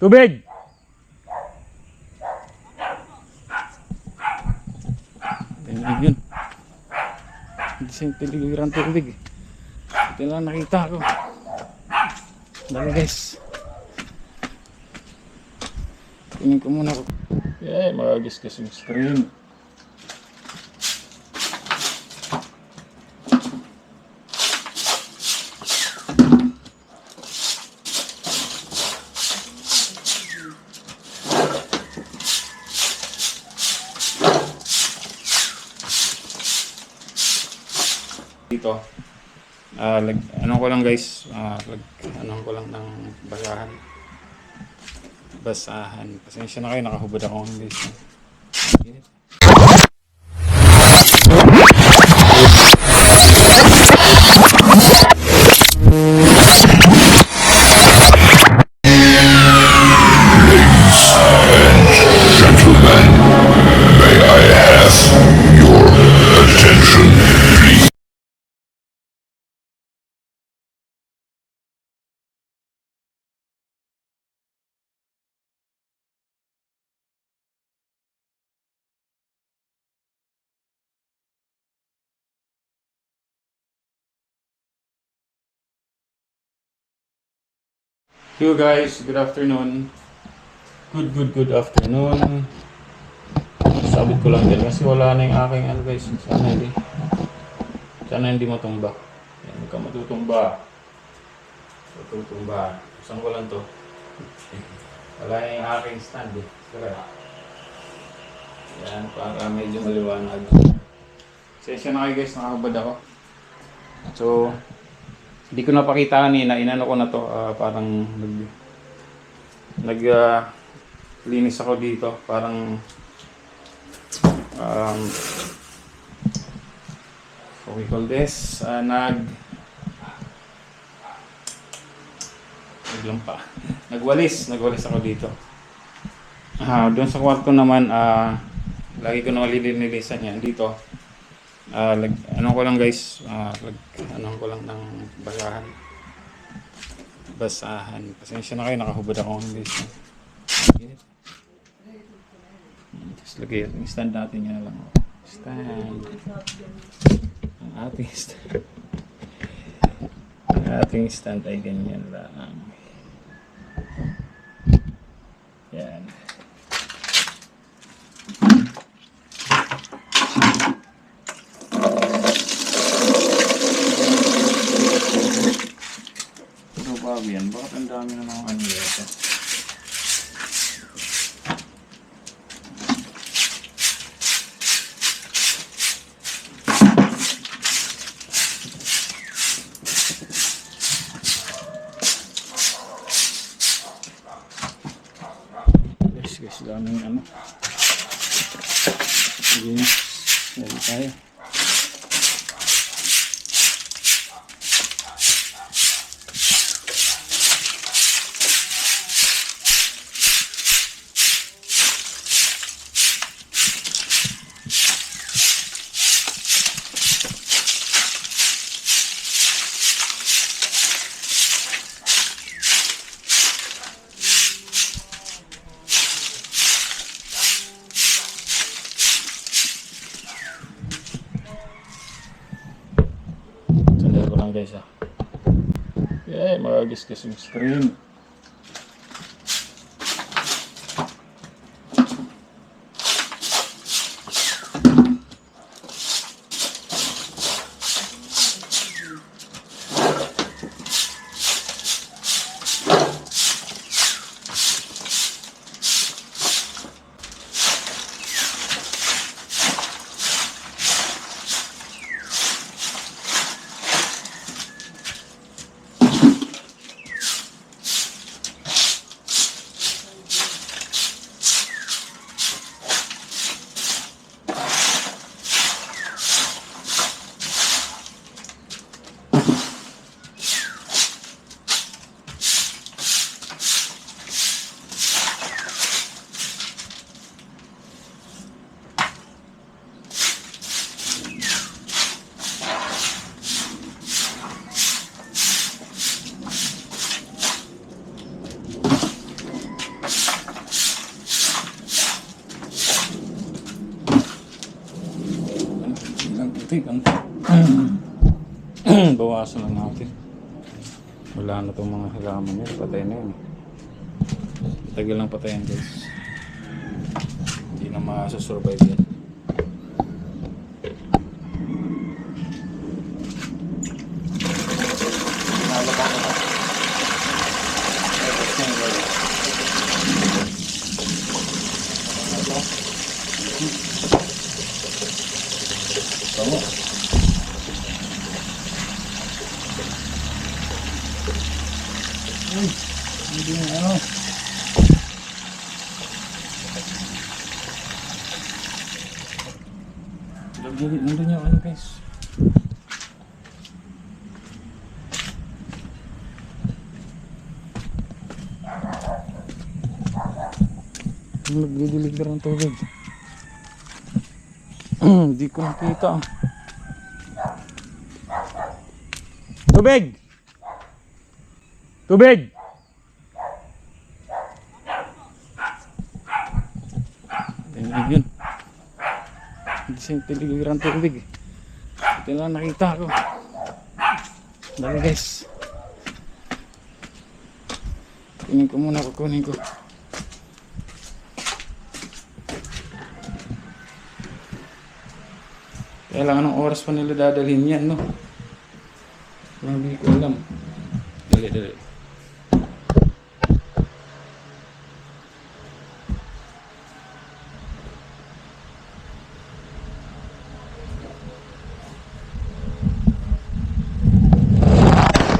Tubig! Ganyan yun. Hindi siya tiligiran tubig. Ito lang nakita ko. Dami guys. Tingin ko muna ko. Yeah, magagisgas yung screen. Dito ano ko lang guys, ano ko lang ng basahan. Pasensya na kayo, nakahubad ako ng guys. Hello guys, good afternoon. Good afternoon. Sabit ko lang din kasi wala na yung aking ano guys. Sana hindi matumba. Yan, hindi ka matutumba. Saan ko lang to? Wala na yung aking stand eh. Yan, para medyo maliwanag. Session na kayo guys, nakakabad ako. So, hindi ko napakita kanina, inano ko na to, parang linis ako dito, parang what we call this, nagwalis ako dito. Doon sa kwarto naman, lagi ko na nilinisan yan dito. Ano ko lang guys, ano ko lang ng basahan. Pasensya na kayo, nakahubad ako ng guys. Just lagay yung stand natin yan lang. Stand. Ang ating stand ay ganyan lang. Yan. Yan, bakit ang dami na mga ano yata? Guys, daming ano. Sige, dali tayo. Guys, yeah, magagisgas yung screen. Teka. Bawasan lang natin. Wala na itong mga halaman nila. Patay na yun. Tagal lang patayan guys. Hindi na masusurvive yan. Tama. Hindi na ano. Nandun yung ano guys. Nagdidilig ng tubig. Hindi ko nakita. Tubig! Tubig! Yun. Hindi siya tiligiran tubig. Ito lang nakita ko. Dali guys. Kunin ko muna, kukunin ko. Kaya lang anong oras pa nila dadalhin yan, no? Hindi ko alam. Dali, dali.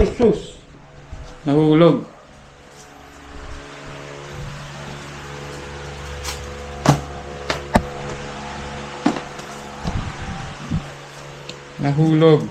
Jesus! Nahulog. Nahulog.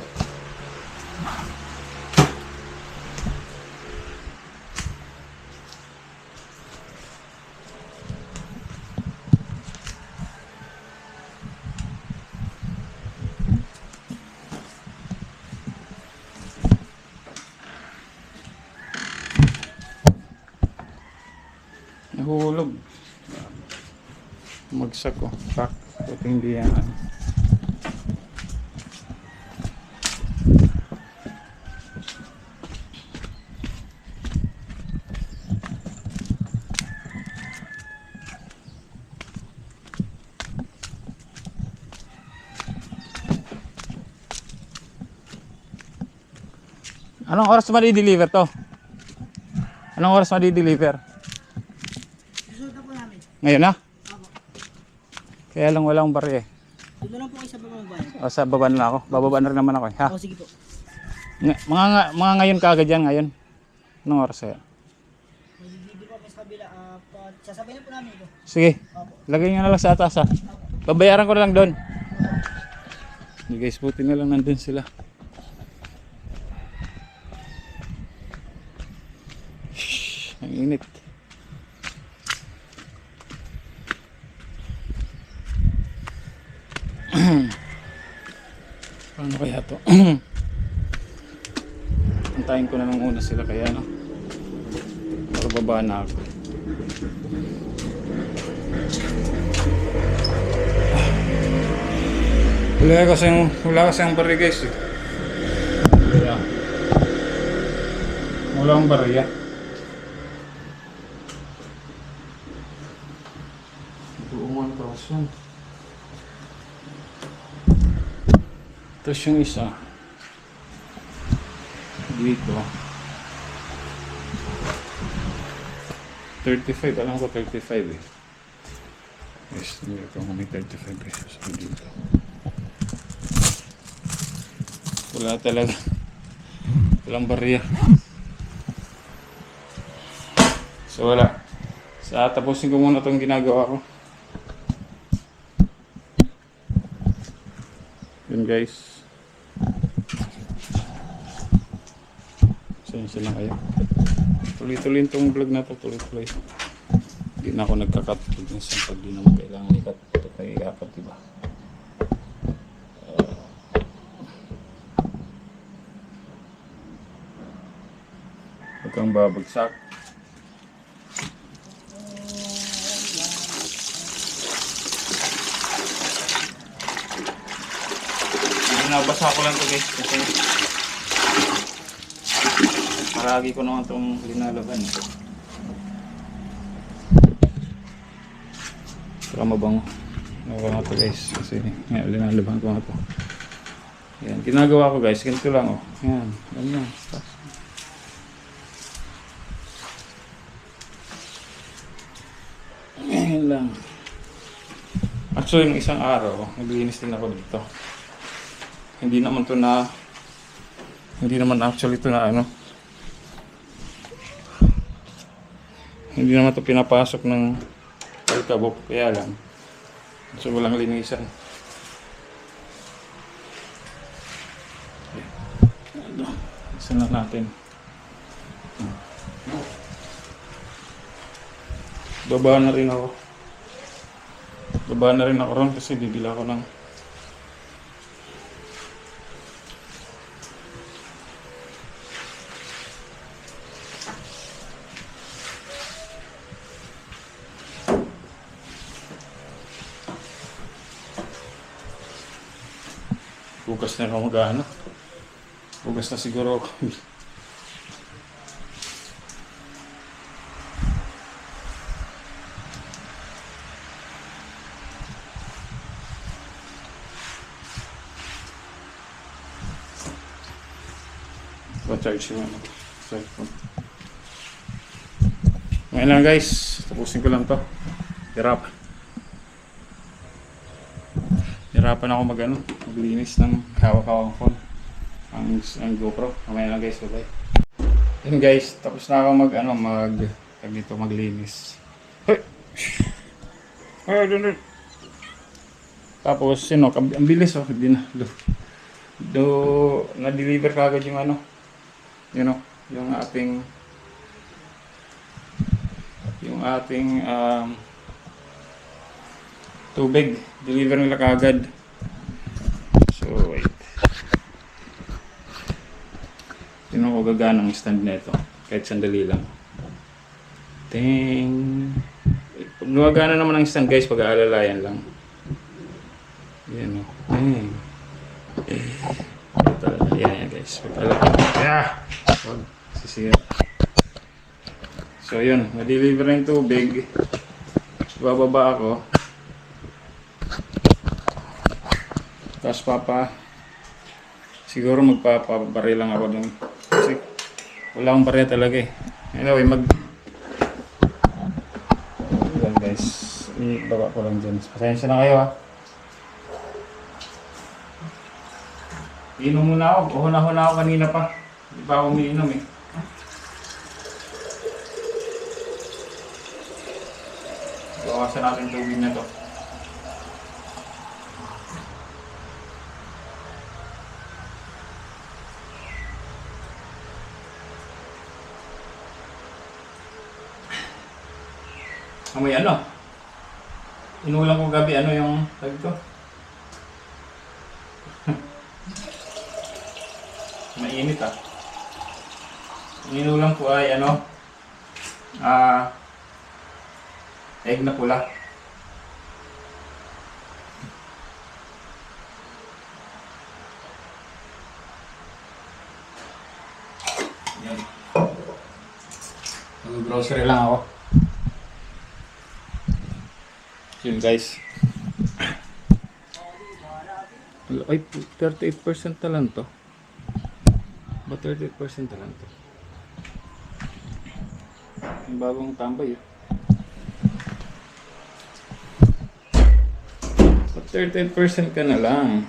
Nahulog. Magsak ko. Pak. Buti hindi yan. Anong oras ma-deliver to? Anong oras ma-deliver? Susunod na po namin. Ngayon na? Opo. Kaya lang walang barya eh. Doon na lang po kayo sa baba ng bayan. O sa baba na ako. Bababa na rin naman ako eh. Ha? Oo, sige po. Mga ngayon kaagad yan ngayon. Anong oras kaya? Hindi po kami sa kabila. Sasabay na po namin ito. Sige. Opo. Lagay nyo na lang sa atas ha. Babayaran ko na lang doon. Guys, buti na lang nandun sila. Shhh, ang init. Paano kaya to? Antayin ko na lang una sila kaya no. Para baba na ako. Wala kasing barya guys eh. Kaya wala akong barya. Buong 1,000. Tapos yung isa dito 35, alam ko 35 eh. Yes, hindi ko may 35 pesos dito. Wala talaga. Walang barya. So wala. Sa tapusin ko muna itong ginagawa ko. Yun guys. Sensya lang kayo. Tuloy-tuloy itong vlog na to. Tuloy-tuloy. Hindi na ako nagkakat. Pag di naman kailangan ikat. Ito tayo ikat, diba? Huwag kang babagsak. Binabasa ko lang to guys kasi maragi ko naman itong linalaban. Para mabango. Mabango to guys kasi linalaban ko nga to. Yan, ginagawa ko guys, ganito lang oh. Yan, ganyan. Ganyan lang. Actually, ng isang araw, naglinis din ako dito. Hindi naman actually to na ano. Hindi naman to pinapasok ng alikabok, kaya lang. So, walang linisan. Isa na natin. Baba na rin ako. Baba na rin ako ron kasi bibila ko ng bukas na ako mag-ano. Bukas na siguro ako. Pa-charge yung ano, cellphone. Ngayon lang guys, tapusin ko lang to. Hirapan ako maglinis ng hawak-hawak phone. Ang GoPro. Mamaya lang guys, bye. Yun guys, tapos na ako maglinis. Hey! Tapos ang bilis oh, hindi na. Na-deliver kagad yung ano. Yung ating tubig. Deliver nila kagad. So wait. Tingnan ko gagana ang stand nito. Kahit sandali lang. Ting. Gumagana naman ang stand guys pag aalalayan lang. Yan o. Yan guys. Huwag sisira. So yun, na-deliver na yung tubig. Bababa ako. Tapos siguro magpapabari lang ako dun. Kasi wala akong barya talaga eh. Anyway, yan guys. Ibaba ko lang dyan. Pasensya na kayo ha. Inom muna ako. Uhuna ako kanina pa. Hindi pa ako umiinom eh. Bawasan natin tubig na to. Amoy ano? Inulang ko gabi yung tag ko. Mainit ah. Inulang ko ay egg na pula. Yan. Mag-grocery lang ako. Yun guys. Ay, 38% na lang to. Ba 38% na lang to? Yung bagong tambay eh. 38% ka na lang.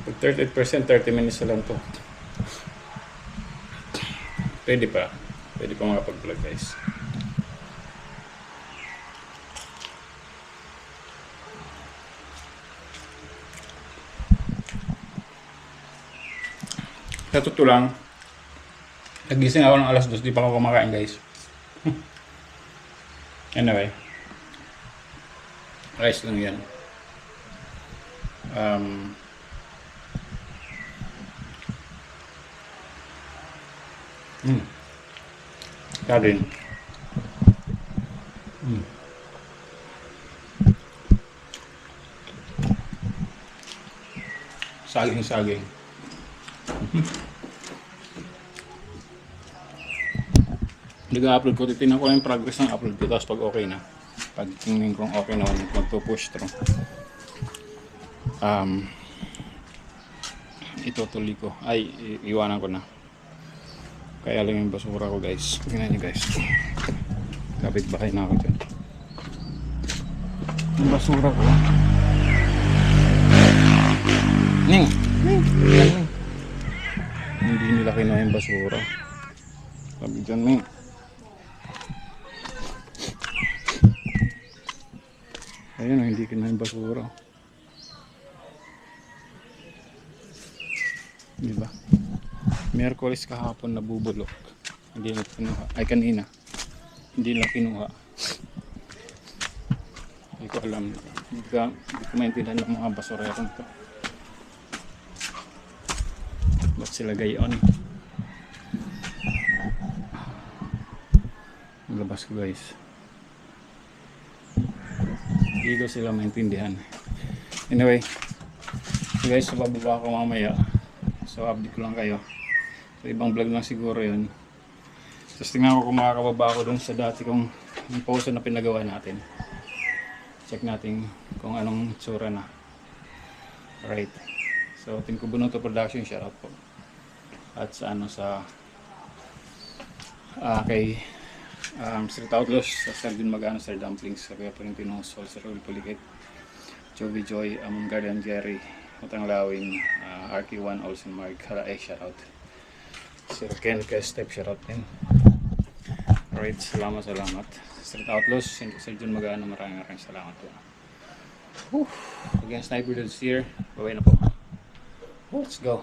Pag 38%, 30 minutes na lang to. Pwede pa makapag-vlog guys. Sa totoo lang, nagising ako ng alas 2, di pa ako kumakain guys. Anyway, rice lang yan. Karin. Saging-saging. Nag-upload ko, titignan ko lang yung progress ng upload ko, tapos pag okay na, pag tingin kong okay na, magpo-push through. Itutuloy ko, ay iwanan ko na. Kaya lang yung basura ko guys. Tingnan nyo guys, kapit bahay na ako dyan. Yung basura ko, Ning! Hindi nila kinuha yung basura. Sabi dyan, Ning. Ayun, hindi kinuha yung basura. Diba? Miyerkules kahapon nabubulok. Hindi nila kinuha. Ay, kanina. Hindi nila kinuha. Hindi ko alam. Hindi ko maintindihan ng mga basurerong to. Ba't sila gayon? Labas ko guys. Hindi ko sila maintindihan. Anyway, so guys, sa bababa ko mamaya. So update ko lang kayo. So ibang vlog lang siguro yun. Tapos tingnan ko kung makakababa ako dun sa dati kong post na pinagawa natin. Check natin kung anong tsura na. Alright. So Team Kubunuto Production, shoutout po. At sa ano sa kay Street Outlaws, sa Sir Jun Magano, Sir Dumplings, sa Kuya Valentino, Sir Raul Puliket, Jovi Joy, Guardian Jerry, Utang Lawin, RK1, Olsen Mark, Halae, shoutout. Sir Ken Step, shoutout din. Alright, salamat. Street Outlaws, Sir Jun Magano, maraming salamat po. Again, Sniper Dudes here. Bye-bye na po. Let's go.